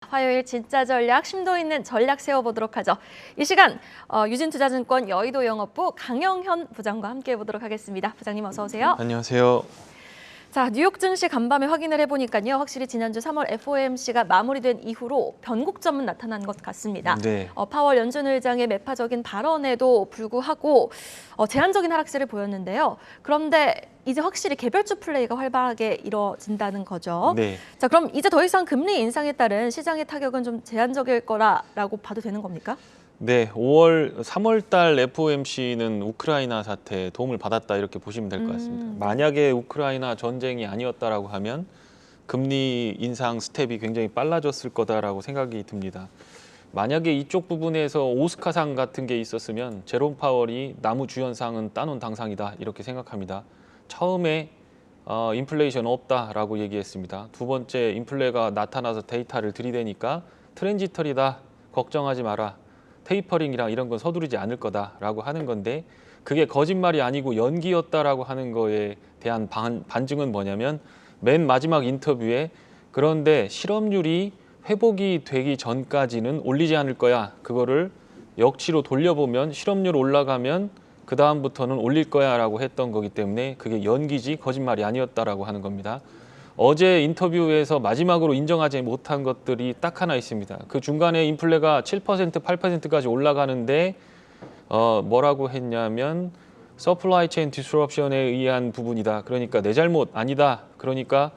화요일 진짜 전략, 심도 있는 전략 세워보도록 하죠. 이 시간 유진투자증권 여의도 영업부 강영현 부장과 함께 해보도록 하겠습니다. 부장님 어서 오세요. 안녕하세요. 자, 뉴욕 증시 간밤에 확인을 해보니까요. 확실히 지난주 3월 FOMC가 마무리된 이후로 변곡점은 나타난 것 같습니다. 네. 파월 연준 의장의 매파적인 발언에도 불구하고 제한적인 하락세를 보였는데요. 그런데 이제 확실히 개별주 플레이가 활발하게 이뤄진다는 거죠. 네. 자, 그럼 이제 더 이상 금리 인상에 따른 시장의 타격은 좀 제한적일 거라고 봐도 되는 겁니까? 네, 3월 달 FOMC는 우크라이나 사태에 도움을 받았다 이렇게 보시면 될 것 같습니다. 만약에 우크라이나 전쟁이 아니었다라고 하면 금리 인상 스텝이 굉장히 빨라졌을 거다라고 생각이 듭니다. 만약에 이쪽 부분에서 오스카상 같은 게 있었으면 제롬 파월이 나무 주연상은 따놓은 당상이다 이렇게 생각합니다. 처음에 인플레이션 없다라고 얘기했습니다. 두 번째 인플레가 나타나서 데이터를 들이대니까 트랜지터리다 걱정하지 마라. 테이퍼링이랑 이런 건 서두르지 않을 거다라고 하는 건데 그게 거짓말이 아니고 연기였다라고 하는 거에 대한 반증은 뭐냐면 맨 마지막 인터뷰에 그런데 실업률이 회복이 되기 전까지는 올리지 않을 거야. 그거를 역치로 돌려보면 실업률 올라가면 그 다음부터는 올릴 거야 라고 했던 거기 때문에 그게 연기지 거짓말이 아니었다라고 하는 겁니다. 어제 인터뷰에서 마지막으로 인정하지 못한 것들이 딱 하나 있습니다. 그 중간에 인플레가 7%, 8%까지 올라가는데 뭐라고 했냐면 서플라이 체인 디스럽션에 의한 부분이다. 그러니까 내 잘못 아니다. 그러니까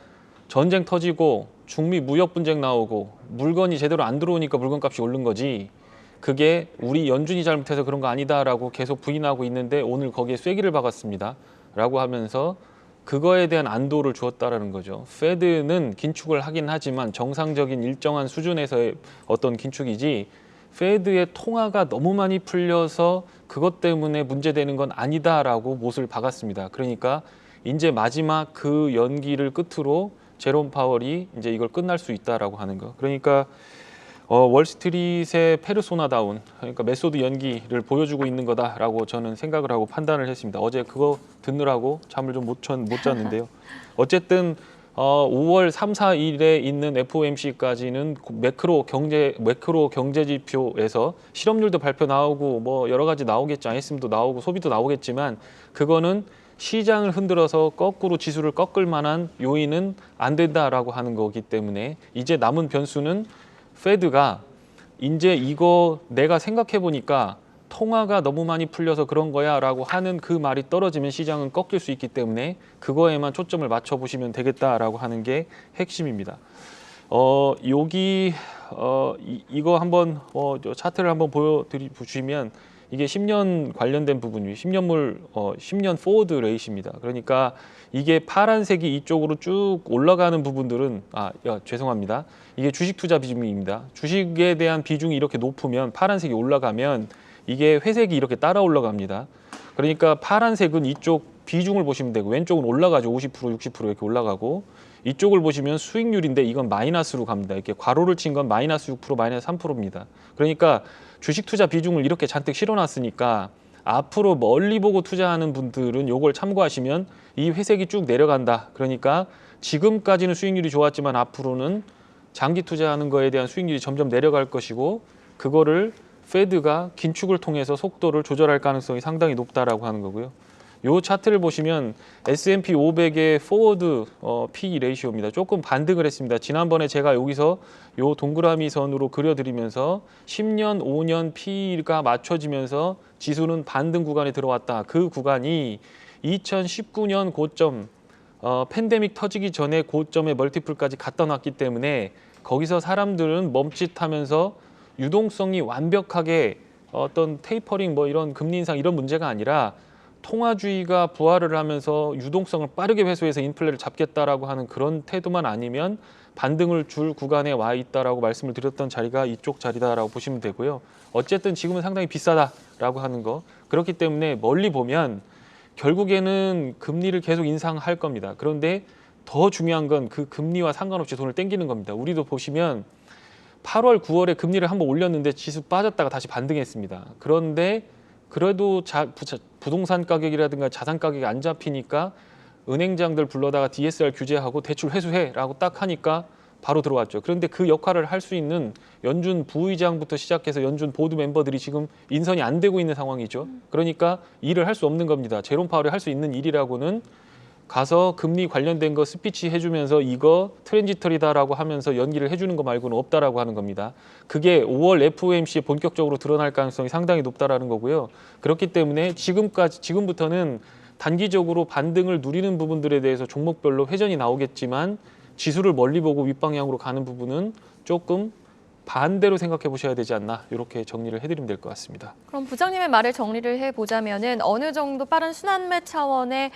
전쟁 터지고 중미 무역 분쟁 나오고 물건이 제대로 안 들어오니까 물건값이 오른 거지. 그게 우리 연준이 잘못해서 그런 거 아니다라고 계속 부인하고 있는데 오늘 거기에 쐐기를 박았습니다. 라고 하면서 그거에 대한 안도를 주었다라는 거죠. 페드는 긴축을 하긴 하지만 정상적인 일정한 수준에서의 어떤 긴축이지 페드의 통화가 너무 많이 풀려서 그것 때문에 문제되는 건 아니다라고 못을 박았습니다. 그러니까 이제 마지막 그 연기를 끝으로 제롬 파월이 이제 이걸 끝날 수 있다라고 하는 거. 그러니까 월스트리트의 페르소나다운 그러니까 메소드 연기를 보여주고 있는 거다라고 저는 생각을 하고 판단을 했습니다. 어제 그거 듣느라고 잠을 좀 못 잤는데요. 어쨌든 5월 3, 4일에 있는 FOMC까지는 매크로 경제 지표에서 실업률도 발표 나오고 뭐 여러 가지 나오겠지, ISM도 나오고 소비도 나오겠지만 그거는 시장을 흔들어서 거꾸로 지수를 꺾을 만한 요인은 안 된다라고 하는 거기 때문에 이제 남은 변수는 페드가 이제 이거 내가 생각해 보니까 통화가 너무 많이 풀려서 그런 거야 라고 하는 그 말이 떨어지면 시장은 꺾일 수 있기 때문에 그거에만 초점을 맞춰 보시면 되겠다라고 하는 게 핵심입니다. 여기 이거 한번 차트를 한번 보여주시면 이게 10년 관련된 부분이 10년 포워드 레이시입니다. 그러니까 이게 파란색이 이쪽으로 쭉 올라가는 부분들은 죄송합니다. 이게 주식 투자 비중입니다. 주식에 대한 비중이 이렇게 높으면 파란색이 올라가면 이게 회색이 이렇게 따라 올라갑니다. 그러니까 파란색은 이쪽 비중을 보시면 되고 왼쪽은 올라가죠. 50%, 60% 이렇게 올라가고 이쪽을 보시면 수익률인데 이건 마이너스로 갑니다. 이렇게 괄호를 친 건 마이너스 6%, 마이너스 3%입니다. 그러니까 주식 투자 비중을 이렇게 잔뜩 실어놨으니까 앞으로 멀리 보고 투자하는 분들은 이걸 참고하시면 이 회색이 쭉 내려간다. 그러니까 지금까지는 수익률이 좋았지만 앞으로는 장기 투자하는 거에 대한 수익률이 점점 내려갈 것이고 그거를 페드가 긴축을 통해서 속도를 조절할 가능성이 상당히 높다라고 하는 거고요. 이 차트를 보시면 S&P 500의 포워드 PE 레이시오입니다. 조금 반등을 했습니다. 지난번에 제가 여기서 이 동그라미 선으로 그려드리면서 10년, 5년 PE가 맞춰지면서 지수는 반등 구간에 들어왔다. 그 구간이 2019년 고점, 팬데믹 터지기 전에 고점의 멀티플까지 갖다 놨기 때문에 거기서 사람들은 멈칫하면서 유동성이 완벽하게 어떤 테이퍼링 뭐 이런 금리 인상 이런 문제가 아니라 통화주의가 부활을 하면서 유동성을 빠르게 회수해서 인플레를 잡겠다라고 하는 그런 태도만 아니면 반등을 줄 구간에 와 있다라고 말씀을 드렸던 자리가 이쪽 자리다라고 보시면 되고요. 어쨌든 지금은 상당히 비싸다라고 하는 거. 그렇기 때문에 멀리 보면 결국에는 금리를 계속 인상할 겁니다. 그런데 더 중요한 건 그 금리와 상관없이 돈을 땡기는 겁니다. 우리도 보시면 8월, 9월에 금리를 한번 올렸는데 지수 빠졌다가 다시 반등했습니다. 그런데 그래도 부동산 가격이라든가 자산 가격이 안 잡히니까 은행장들 불러다가 DSR 규제하고 대출 회수해라고 딱 하니까 바로 들어왔죠. 그런데 그 역할을 할 수 있는 연준 부의장부터 시작해서 연준 보드 멤버들이 지금 인선이 안 되고 있는 상황이죠. 그러니까 일을 할 수 없는 겁니다. 제롬 파월이 할 수 있는 일이라고는 가서 금리 관련된 거 스피치 해주면서 이거 트랜지터리다라고 하면서 연기를 해주는 거 말고는 없다라고 하는 겁니다. 그게 5월 FOMC에 본격적으로 드러날 가능성이 상당히 높다라는 거고요. 그렇기 때문에 지금부터는 단기적으로 반등을 누리는 부분들에 대해서 종목별로 회전이 나오겠지만 지수를 멀리 보고 윗방향으로 가는 부분은 조금 반대로 생각해 보셔야 되지 않나, 이렇게 정리를 해드리면 될 것 같습니다. 그럼 부장님의 말을 정리를 해보자면은 어느 정도 빠른 순환매 차원의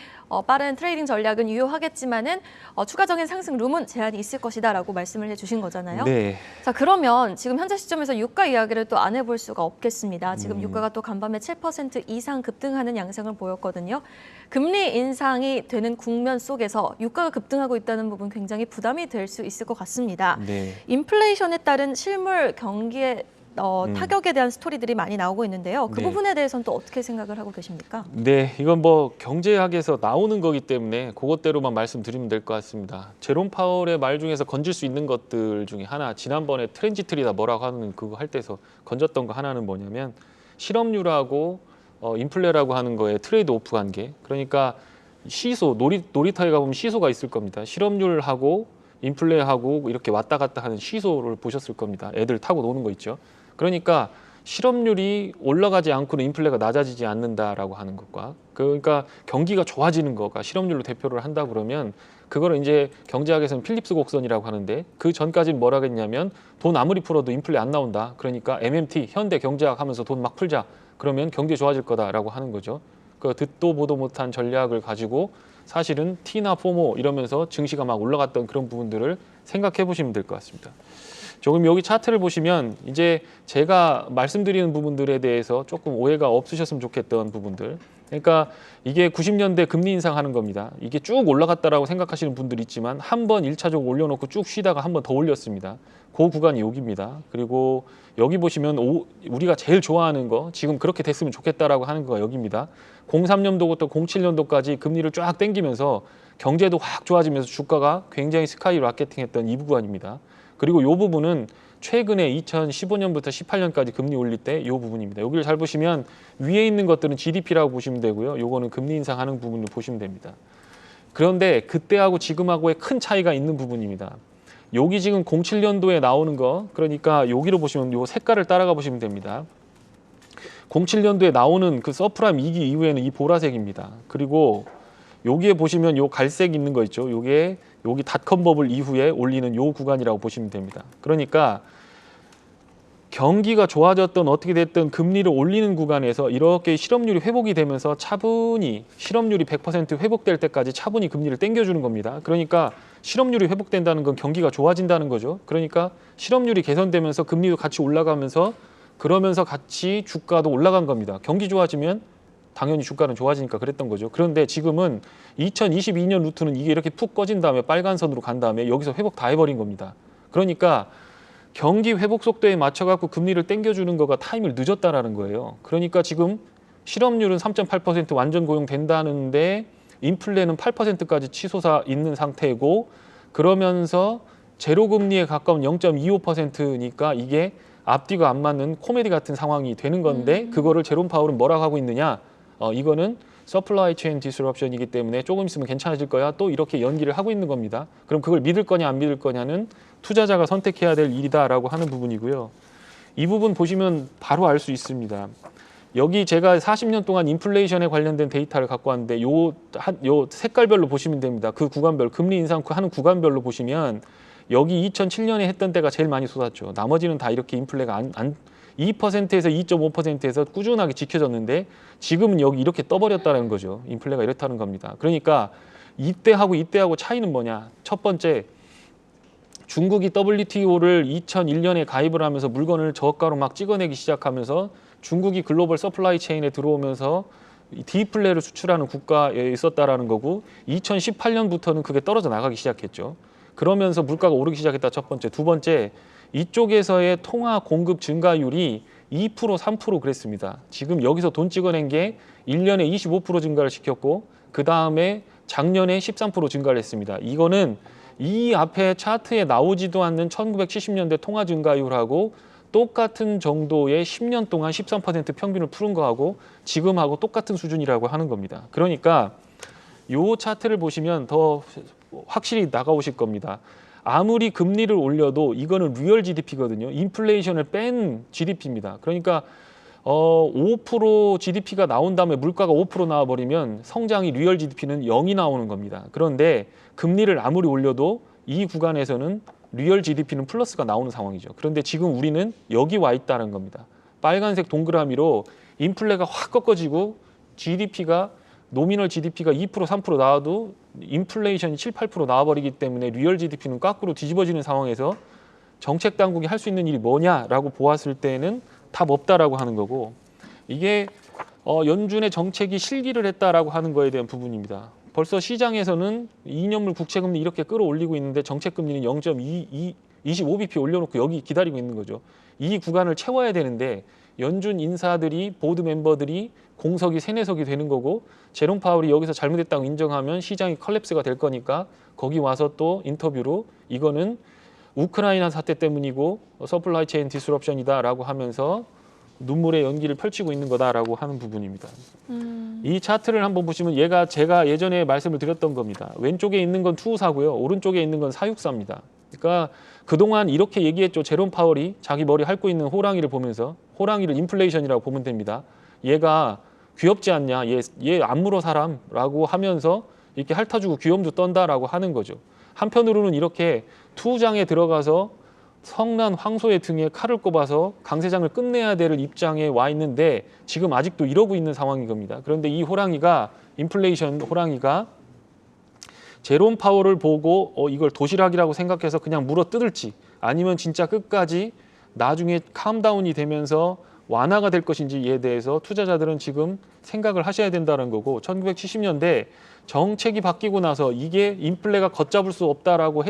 빠른 트레이딩 전략은 유효하겠지만은 추가적인 상승 룸은 제한이 있을 것이다라고 말씀을 해주신 거잖아요. 네. 자, 그러면 지금 현재 시점에서 유가 이야기를 또 안 해볼 수가 없겠습니다. 지금 유가가 또 간밤에 7% 이상 급등하는 양상을 보였거든요. 금리 인상이 되는 국면 속에서 유가가 급등하고 있다는 부분 굉장히 부담이 될 수 있을 것 같습니다. 네. 인플레이션에 따른 실물 경기에 타격에 대한 스토리들이 많이 나오고 있는데요. 그 네. 부분에 대해서는 또 어떻게 생각을 하고 계십니까? 네, 이건 뭐 경제학에서 나오는 거기 때문에 그것대로만 말씀드리면 될 것 같습니다. 제롬 파월의 말 중에서 건질 수 있는 것들 중에 하나, 지난번에 트랜지트리다 뭐라고 하는 그거 할 때서 건졌던 거 하나는 뭐냐면 실업률하고 인플레라고 하는 거에 트레이드 오프 관계. 그러니까 시소, 놀이터에 가보면 시소가 있을 겁니다. 실업률하고 인플레하고 이렇게 왔다 갔다 하는 시소를 보셨을 겁니다. 애들 타고 노는 거 있죠. 그러니까 실업률이 올라가지 않고는 인플레가 낮아지지 않는다라고 하는 것과, 그러니까 경기가 좋아지는 거가 실업률로 대표를 한다 그러면 그거를 이제 경제학에서는 필립스 곡선이라고 하는데, 그 전까지는 뭐라 했냐면 돈 아무리 풀어도 인플레 안 나온다. 그러니까 MMT, 현대 경제학 하면서 돈 막 풀자. 그러면 경제 좋아질 거다라고 하는 거죠. 그 듣도 보도 못한 전략을 가지고 사실은 T나 포모 이러면서 증시가 막 올라갔던 그런 부분들을 생각해 보시면 될 것 같습니다. 조금 여기 차트를 보시면 이제 제가 말씀드리는 부분들에 대해서 조금 오해가 없으셨으면 좋겠던 부분들. 그러니까 이게 90년대 금리 인상하는 겁니다. 이게 쭉 올라갔다라고 생각하시는 분들 있지만 한 번 1차적으로 올려놓고 쭉 쉬다가 한 번 더 올렸습니다. 그 구간이 여기입니다. 그리고 여기 보시면 우리가 제일 좋아하는 거, 지금 그렇게 됐으면 좋겠다라고 하는 거가 여기입니다. 03년도부터 07년도까지 금리를 쫙 당기면서 경제도 확 좋아지면서 주가가 굉장히 스카이 마케팅했던 이 구간입니다. 그리고 이 부분은 최근에 2015년부터 18년까지 금리 올릴 때 이 부분입니다. 여기를 잘 보시면 위에 있는 것들은 GDP라고 보시면 되고요. 요거는 금리 인상하는 부분을 보시면 됩니다. 그런데 그때하고 지금하고의 큰 차이가 있는 부분입니다. 여기 지금 07년도에 나오는 거, 그러니까 여기로 보시면 요 색깔을 따라가 보시면 됩니다. 07년도에 나오는 그 서프라임 2기 이후에는 이 보라색입니다. 그리고 여기에 보시면 요 갈색 있는 거 있죠. 요게 여기 닷컴 버블 이후에 올리는 요 구간이라고 보시면 됩니다. 그러니까 경기가 좋아졌던 어떻게 됐든 금리를 올리는 구간에서 이렇게 실업률이 회복이 되면서 차분히 실업률이 100% 회복될 때까지 차분히 금리를 땡겨주는 겁니다. 그러니까 실업률이 회복된다는 건 경기가 좋아진다는 거죠. 그러니까 실업률이 개선되면서 금리도 같이 올라가면서 그러면서 같이 주가도 올라간 겁니다. 경기 좋아지면 당연히 주가는 좋아지니까 그랬던 거죠. 그런데 지금은 2022년 루트는 이게 이렇게 푹 꺼진 다음에 빨간 선으로 간 다음에 여기서 회복 다 해버린 겁니다. 그러니까 경기 회복 속도에 맞춰갖고 금리를 땡겨주는 거가 타임을 늦었다라는 거예요. 그러니까 지금 실업률은 3.8% 완전 고용된다는데 인플레는 8%까지 치솟아 있는 상태고, 그러면서 제로금리에 가까운 0.25%니까 이게 앞뒤가 안 맞는 코미디 같은 상황이 되는 건데, 그거를 제롬 파월은 뭐라고 하고 있느냐? 이거는 서플라이 체인 디스럽션이기 때문에 조금 있으면 괜찮아질 거야. 또 이렇게 연기를 하고 있는 겁니다. 그럼 그걸 믿을 거냐 안 믿을 거냐는 투자자가 선택해야 될 일이다라고 하는 부분이고요. 이 부분 보시면 바로 알 수 있습니다. 여기 제가 40년 동안 인플레이션에 관련된 데이터를 갖고 왔는데 요 색깔별로 보시면 됩니다. 그 구간별, 금리 인상 하는 구간별로 보시면 여기 2007년에 했던 때가 제일 많이 쏟았죠. 나머지는 다 이렇게 인플레가 2%에서 2.5%에서 꾸준하게 지켜졌는데 지금은 여기 이렇게 떠버렸다는 거죠. 인플레가 이렇다는 겁니다. 그러니까 이때하고 차이는 뭐냐? 첫 번째, 중국이 WTO를 2001년에 가입을 하면서 물건을 저가로 막 찍어내기 시작하면서 중국이 글로벌 서플라이 체인에 들어오면서 디플레를 수출하는 국가에 있었다라는 거고, 2018년부터는 그게 떨어져 나가기 시작했죠. 그러면서 물가가 오르기 시작했다, 첫 번째. 두 번째, 이쪽에서의 통화 공급 증가율이 2%, 3% 그랬습니다. 지금 여기서 돈 찍어낸 게 1년에 25% 증가를 시켰고, 그 다음에 작년에 13% 증가를 했습니다. 이거는 이 앞에 차트에 나오지도 않는 1970년대 통화 증가율하고 똑같은 정도의 10년 동안 13% 평균을 푸른 거하고 지금하고 똑같은 수준이라고 하는 겁니다. 그러니까 이 차트를 보시면 더 확실히 나가오실 겁니다. 아무리 금리를 올려도 이거는 리얼 GDP거든요. 인플레이션을 뺀 GDP입니다. 그러니까 5% GDP가 나온 다음에 물가가 5% 나와버리면 성장이 리얼 GDP는 0이 나오는 겁니다. 그런데 금리를 아무리 올려도 이 구간에서는 리얼 GDP는 플러스가 나오는 상황이죠. 그런데 지금 우리는 여기 와 있다는 겁니다. 빨간색 동그라미로 인플레가 확 꺾어지고 GDP가 노미널 GDP가 2% 3% 나와도 인플레이션이 7, 8% 나와버리기 때문에 리얼 GDP는 거꾸로 뒤집어지는 상황에서 정책 당국이 할 수 있는 일이 뭐냐라고 보았을 때는 답 없다라고 하는 거고 이게 연준의 정책이 실기를 했다라고 하는 거에 대한 부분입니다. 벌써 시장에서는 2년물 국채금리 이렇게 끌어올리고 있는데 정책금리는 0.25bp 올려놓고 여기 기다리고 있는 거죠. 이 구간을 채워야 되는데 연준 인사들이 보드 멤버들이 공석이 세네석이 되는 거고 제롬 파월이 여기서 잘못했다고 인정하면 시장이 컬랩스가 될 거니까 거기 와서 또 인터뷰로 이거는 우크라이나 사태 때문이고 서플라이 체인 디스럽션이다라고 하면서 눈물의 연기를 펼치고 있는 거다라고 하는 부분입니다. 이 차트를 한번 보시면 제가 예전에 말씀을 드렸던 겁니다. 왼쪽에 있는 건 투우사고요. 오른쪽에 있는 건 사육사입니다. 그러니까 그동안 이렇게 얘기했죠. 제롬 파월이 자기 머리 핥고 있는 호랑이를 보면서 호랑이를 인플레이션이라고 보면 됩니다. 얘가 귀엽지 않냐? 얘 안 물어 사람라고 하면서 이렇게 핥아주고 귀염도 떤다라고 하는 거죠. 한편으로는 이렇게 투우장에 들어가서 성난 황소의 등에 칼을 꼽아서 강세장을 끝내야 될 입장에 와 있는데 지금 아직도 이러고 있는 상황인 겁니다. 그런데 이 호랑이가 인플레이션 호랑이가 제롬 파월을 보고 이걸 도시락이라고 생각해서 그냥 물어 뜯을지 아니면 진짜 끝까지 나중에 캄다운이 되면서 완화가 될 것인지에 대해서 투자자들은 지금 생각을 하셔야 된다는 거고 1970년대 정책이 바뀌고 나서 이게 인플레가 걷잡을 수 없다라고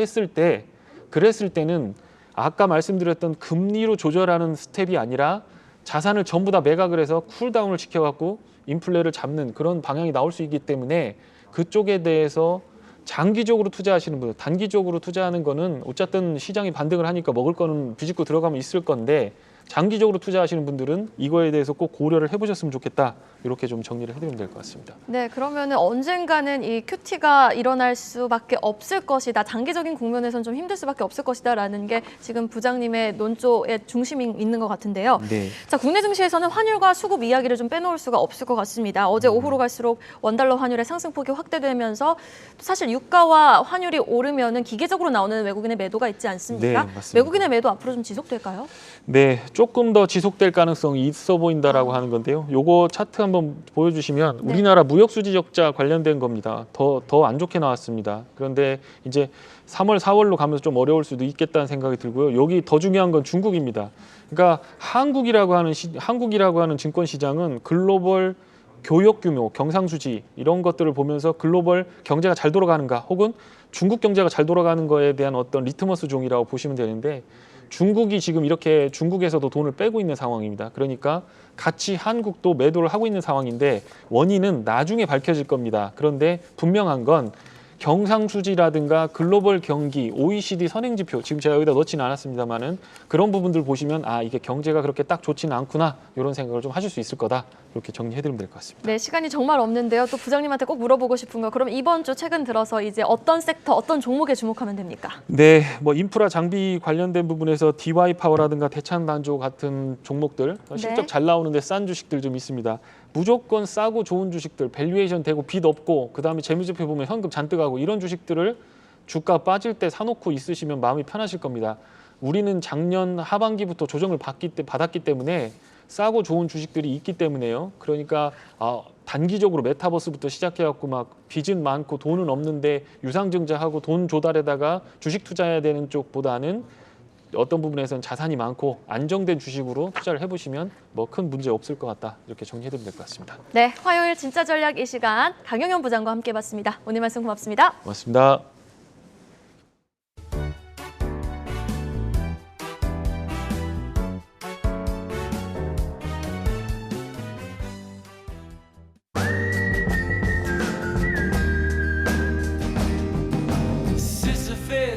그랬을 때는 아까 말씀드렸던 금리로 조절하는 스텝이 아니라 자산을 전부 다 매각을 해서 쿨다운을 시켜갖고 인플레를 잡는 그런 방향이 나올 수 있기 때문에 그쪽에 대해서 장기적으로 투자하시는 분들, 단기적으로 투자하는 거는 어쨌든 시장이 반등을 하니까 먹을 거는 비집고 들어가면 있을 건데 장기적으로 투자하시는 분들은 이거에 대해서 꼭 고려를 해보셨으면 좋겠다. 이렇게 좀 정리를 해드리면 될 것 같습니다. 네, 그러면은 언젠가는 이 QT가 일어날 수밖에 없을 것이다. 장기적인 국면에서는 좀 힘들 수밖에 없을 것이다라는 게 지금 부장님의 논조의 중심이 있는 것 같은데요. 네. 자, 국내 증시에서는 환율과 수급 이야기를 좀 빼놓을 수가 없을 것 같습니다. 어제 오후로 갈수록 원달러 환율의 상승폭이 확대되면서 사실 유가와 환율이 오르면은 기계적으로 나오는 외국인의 매도가 있지 않습니까? 네, 맞습니다. 외국인의 매도 앞으로 좀 지속될까요? 네, 조금 더 지속될 가능성이 있어 보인다라고 하는 건데요. 요거 차트 한번 보여주시면 네. 우리나라 무역수지 적자 관련된 겁니다. 더 안 좋게 나왔습니다. 그런데 이제 3월, 4월로 가면서 좀 어려울 수도 있겠다는 생각이 들고요. 여기 더 중요한 건 중국입니다. 그러니까 한국이라고 하는 증권 시장은 글로벌 교역 규모, 경상수지 이런 것들을 보면서 글로벌 경제가 잘 돌아가는가 혹은 중국 경제가 잘 돌아가는 거에 대한 어떤 리트머스 종이라고 보시면 되는데 중국이 지금 이렇게 중국에서도 돈을 빼고 있는 상황입니다. 그러니까 같이 한국도 매도를 하고 있는 상황인데 원인은 나중에 밝혀질 겁니다. 그런데 분명한 건 경상수지라든가 글로벌 경기, OECD 선행지표 지금 제가 여기다 넣지는 않았습니다만은 그런 부분들 보시면 이게 경제가 그렇게 딱 좋지는 않구나 이런 생각을 좀 하실 수 있을 거다 이렇게 정리해드리면 될 것 같습니다. 네, 시간이 정말 없는데요. 또 부장님한테 꼭 물어보고 싶은 거. 그럼 이번 주 최근 들어서 이제 어떤 섹터, 어떤 종목에 주목하면 됩니까? 네, 뭐 인프라 장비 관련된 부분에서 DY 파워라든가 대창단조 같은 종목들 실적 잘 나오는데 싼 주식들 좀 있습니다. 무조건 싸고 좋은 주식들, 밸류에이션 되고 빚 없고 그다음에 재무제표 보면 현금 잔뜩 하고 이런 주식들을 주가 빠질 때 사놓고 있으시면 마음이 편하실 겁니다. 우리는 작년 하반기부터 조정을 받았기 때문에 싸고 좋은 주식들이 있기 때문에요. 그러니까 단기적으로 메타버스부터 시작해갖고 막 빚은 많고 돈은 없는데 유상증자하고 돈 조달에다가 주식 투자해야 되는 쪽보다는 어떤 부분에서는 자산이 많고 안정된 주식으로 투자를 해보시면 뭐 큰 문제 없을 것 같다. 이렇게 정리해드리면 될 것 같습니다. 네, 화요일 진짜 전략 이 시간 강영현 부장과 함께 봤습니다. 오늘 말씀 고맙습니다. 고맙습니다.